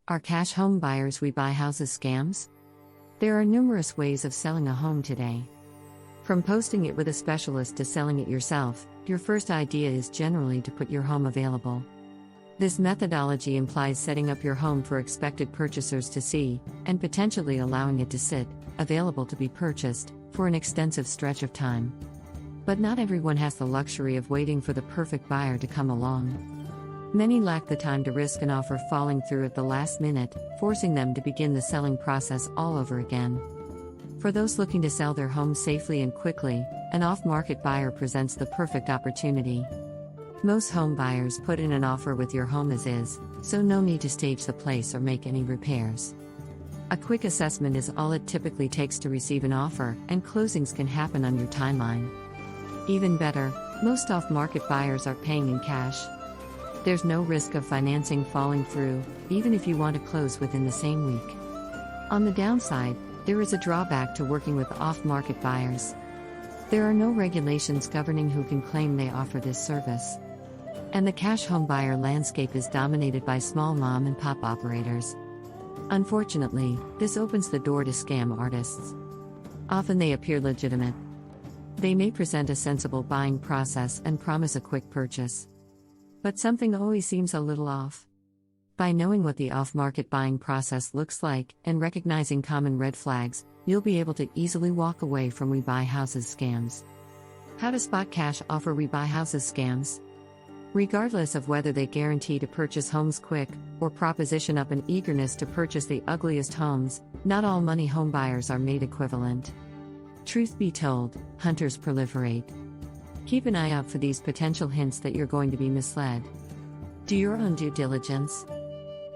Are cash home buyers we buy houses scams? There are numerous ways of selling a home today. From posting it with a specialist to selling it yourself, your first idea is generally to put your home available. This methodology implies setting up your home for expected purchasers to see, and potentially allowing it to sit, available to be purchased, for an extensive stretch of time. But not everyone has the luxury of waiting for the perfect buyer to come along. Many lack the time to risk an offer falling through at the last minute, forcing them to begin the selling process all over again. For those looking to sell their home safely and quickly, an off-market buyer presents the perfect opportunity. Most home buyers put in an offer with your home as is, so no need to stage the place or make any repairs. A quick assessment is all it typically takes to receive an offer, and closings can happen on your timeline. Even better, most off-market buyers are paying in cash. There's no risk of financing falling through, even if you want to close within the same week. On the downside, there is a drawback to working with off-market buyers. There are no regulations governing who can claim they offer this service. And the cash home buyer landscape is dominated by small mom-and-pop operators. Unfortunately, this opens the door to scam artists. Often they appear legitimate. They may present a sensible buying process and promise a quick purchase. But something always seems a little off. By knowing what the off-market buying process looks like and recognizing common red flags, you'll be able to easily walk away from We Buy Houses scams. How to spot cash offer We Buy Houses scams? Regardless of whether they guarantee to purchase homes quick or proposition up an eagerness to purchase the ugliest homes, not all money home buyers are made equivalent. Truth be told, hunters proliferate. Keep an eye out for these potential hints that you're going to be misled. Do your own due diligence.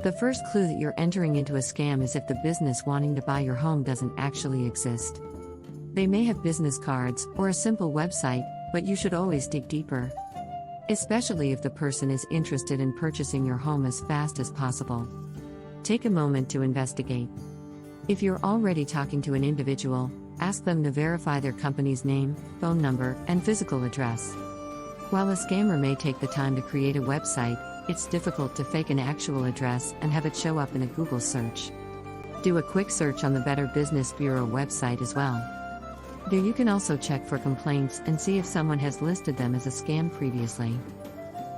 The first clue that you're entering into a scam is if the business wanting to buy your home doesn't actually exist. They may have business cards or a simple website, but you should always dig deeper. Especially if the person is interested in purchasing your home as fast as possible. Take a moment to investigate. If you're already talking to an individual, ask them to verify their company's name, phone number, and physical address. While a scammer may take the time to create a website, it's difficult to fake an actual address and have it show up in a Google search. Do a quick search on the Better Business Bureau website as well. There you can also check for complaints and see if someone has listed them as a scam previously.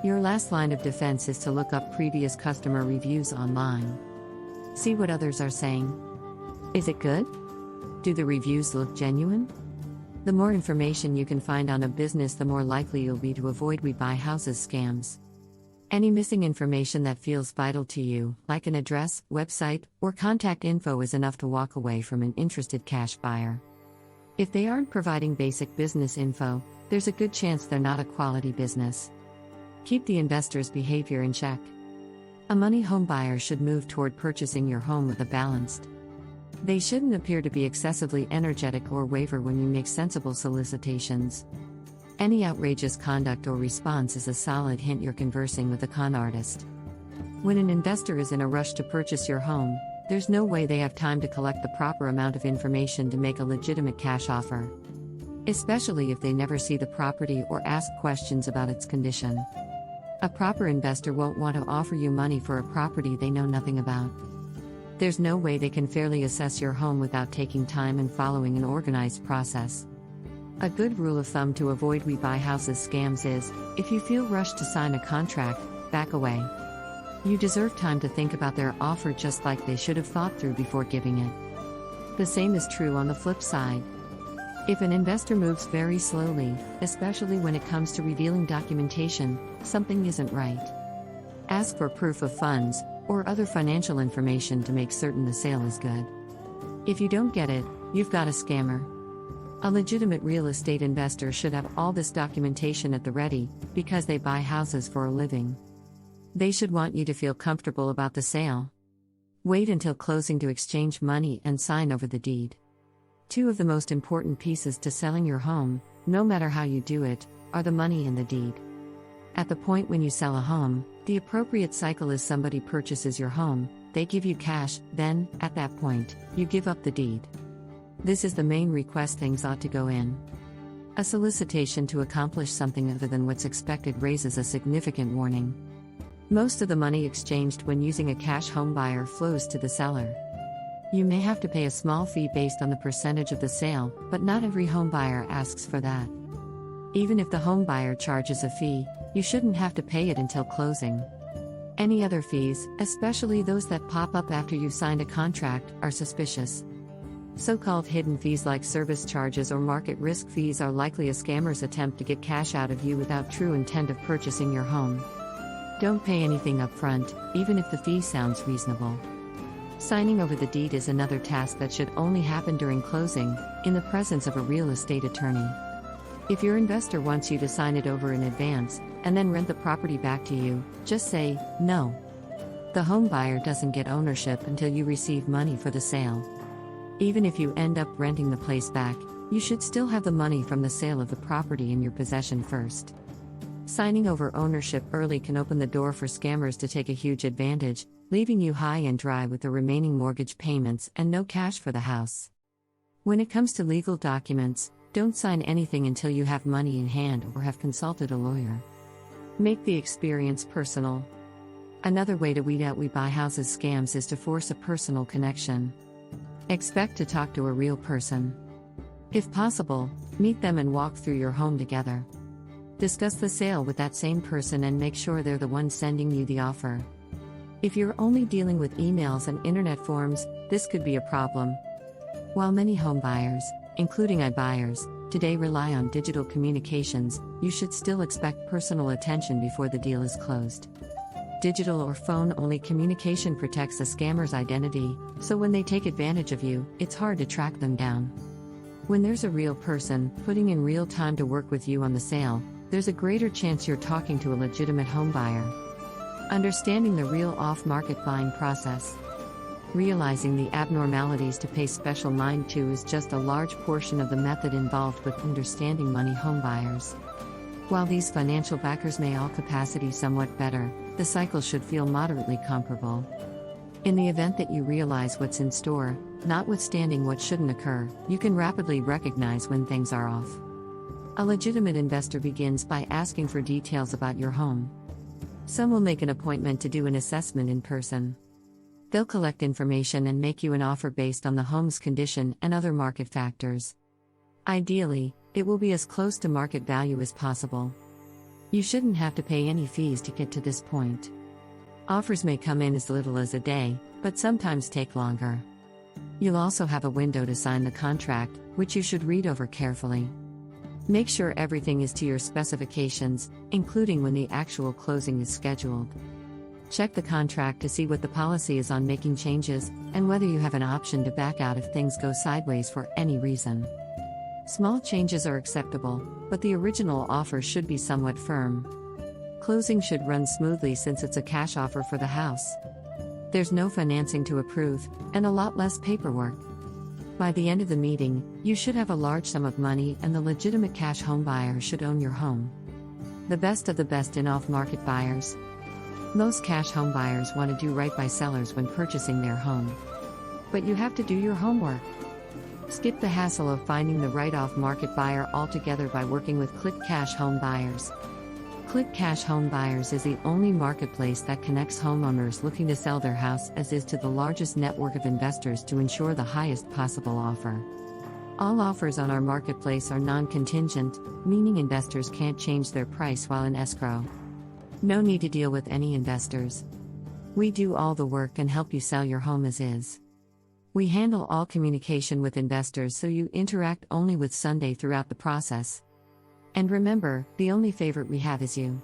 Your last line of defense is to look up previous customer reviews online. See what others are saying. Is it good? Do the reviews look genuine? The more information you can find on a business, the more likely you'll be to avoid We Buy Houses scams. Any missing information that feels vital to you, like an address, website, or contact info, is enough to walk away from an interested cash buyer. If they aren't providing basic business info, there's a good chance they're not a quality business. Keep the investor's behavior in check. A money home buyer should move toward purchasing your home with a balanced. They shouldn't appear to be excessively energetic or waver when you make sensible solicitations. Any outrageous conduct or response is a solid hint you're conversing with a con artist. When an investor is in a rush to purchase your home, there's no way they have time to collect the proper amount of information to make a legitimate cash offer. Especially if they never see the property or ask questions about its condition. A proper investor won't want to offer you money for a property they know nothing about. There's no way they can fairly assess your home without taking time and following an organized process. A good rule of thumb to avoid We Buy Houses scams is, if you feel rushed to sign a contract, back away. You deserve time to think about their offer, just like they should have thought through before giving it. The same is true on the flip side. If an investor moves very slowly, especially when it comes to revealing documentation, something isn't right. Ask for proof of funds, or other financial information to make certain the sale is good. If you don't get it, you've got a scammer. A legitimate real estate investor should have all this documentation at the ready, because they buy houses for a living. They should want you to feel comfortable about the sale. Wait until closing to exchange money and sign over the deed. Two of the most important pieces to selling your home, no matter how you do it, are the money and the deed. At the point when you sell a home, the appropriate cycle is somebody purchases your home, they give you cash, then, at that point, you give up the deed. This is the main request things ought to go in. A solicitation to accomplish something other than what's expected raises a significant warning. Most of the money exchanged when using a cash home buyer flows to the seller. You may have to pay a small fee based on the percentage of the sale, but not every home buyer asks for that. Even if the home buyer charges a fee, you shouldn't have to pay it until closing. Any other fees, especially those that pop up after you signed a contract, are suspicious. So-called hidden fees like service charges or market risk fees are likely a scammer's attempt to get cash out of you without true intent of purchasing your home. Don't pay anything up front, even if the fee sounds reasonable. Signing over the deed is another task that should only happen during closing, in the presence of a real estate attorney. If your investor wants you to sign it over in advance, and then rent the property back to you, just say, no. The home buyer doesn't get ownership until you receive money for the sale. Even if you end up renting the place back, you should still have the money from the sale of the property in your possession first. Signing over ownership early can open the door for scammers to take a huge advantage, leaving you high and dry with the remaining mortgage payments and no cash for the house. When it comes to legal documents, don't sign anything until you have money in hand or have consulted a lawyer. Make the experience personal. Another way to weed out We Buy Houses scams is to force a personal connection. Expect to talk to a real person. If possible, meet them and walk through your home together. Discuss the sale with that same person and make sure they're the one sending you the offer. If you're only dealing with emails and internet forms, this could be a problem. While many home buyers, including iBuyers, today rely on digital communications, you should still expect personal attention before the deal is closed. Digital or phone-only communication protects a scammer's identity, so when they take advantage of you, it's hard to track them down. When there's a real person putting in real time to work with you on the sale, there's a greater chance you're talking to a legitimate home buyer. Understanding the real off-market buying process. Realizing the abnormalities to pay special mind to is just a large portion of the method involved with understanding money home buyers. While these financial backers may all capacity somewhat better, the cycle should feel moderately comparable. In the event that you realize what's in store, notwithstanding what shouldn't occur, you can rapidly recognize when things are off. A legitimate investor begins by asking for details about your home. Some will make an appointment to do an assessment in person. They'll collect information and make you an offer based on the home's condition and other market factors. Ideally, it will be as close to market value as possible. You shouldn't have to pay any fees to get to this point. Offers may come in as little as a day, but sometimes take longer. You'll also have a window to sign the contract, which you should read over carefully. Make sure everything is to your specifications, including when the actual closing is scheduled. Check the contract to see what the policy is on making changes, and whether you have an option to back out if things go sideways for any reason. Small changes are acceptable, but the original offer should be somewhat firm. Closing should run smoothly since it's a cash offer for the house. There's no financing to approve, and a lot less paperwork. By the end of the meeting, you should have a large sum of money and the legitimate cash home buyer should own your home. The best of the best in off-market buyers. Most cash home buyers want to do right by sellers when purchasing their home. But you have to do your homework. Skip the hassle of finding the right off-market buyer altogether by working with Click Cash Home Buyers. Click Cash Home Buyers is the only marketplace that connects homeowners looking to sell their house as is to the largest network of investors to ensure the highest possible offer. All offers on our marketplace are non-contingent, meaning investors can't change their price while in escrow. No need to deal with any investors. We do all the work and help you sell your home as is. We handle all communication with investors so you interact only with Sunday throughout the process. And remember, the only favorite we have is you.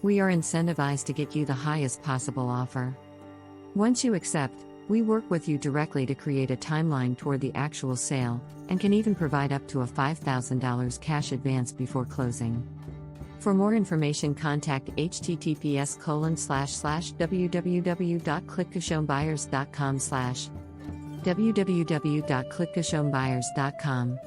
We are incentivized to get you the highest possible offer. Once you accept, we work with you directly to create a timeline toward the actual sale, and can even provide up to a $5,000 cash advance before closing. For more information, contact https://www.clickcashhomebuyers.com/www.clickcashhomebuyers.com.